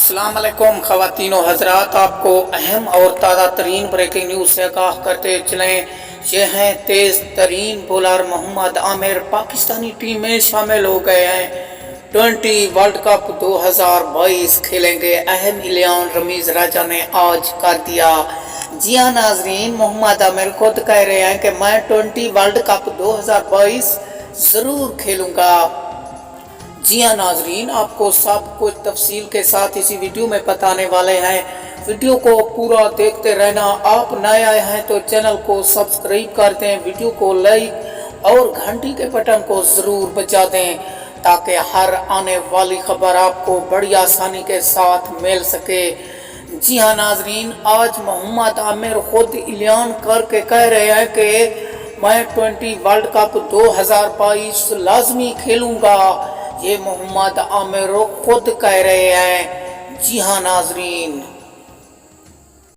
अस्सलाम वालेकुम ख़वातीन व हज़रात, आपको अहम और ताज़ा तरीन ब्रेकिंग न्यूज़ से आगाह करते चलें। ये हैं तेज़ तरीन बॉलर मोहम्मद आमिर पाकिस्तानी टीम में शामिल हो गए हैं। 20 वर्ल्ड कप 2022 खेलेंगे। अहम ऐलान रमीज़ राजा ने आज कर दिया। जी हाँ नाजरीन, मोहम्मद आमिर खुद कह रहे हैं कि मैं 20 वर्ल्ड कप 2022 ज़रूर खेलूँगा। जी हाँ नाजरीन, आपको सब कुछ तफसील के साथ इसी वीडियो में बताने वाले हैं। वीडियो को पूरा देखते रहना। आप नए आए हैं तो चैनल को सब्सक्राइब कर दें, वीडियो को लाइक और घंटी के बटन को ज़रूर बजा दें ताकि हर आने वाली खबर आपको बड़ी आसानी के साथ मिल सके। जी हाँ नाजरीन, आज मोहम्मद आमिर खुद ऐलान करके कह रहे हैं कि मैं 20 वर्ल्ड कप 2022 लाजमी खेलूँगा। ये मोहम्मद आमिर खुद कह रहे हैं। जी हाँ नाजरीन।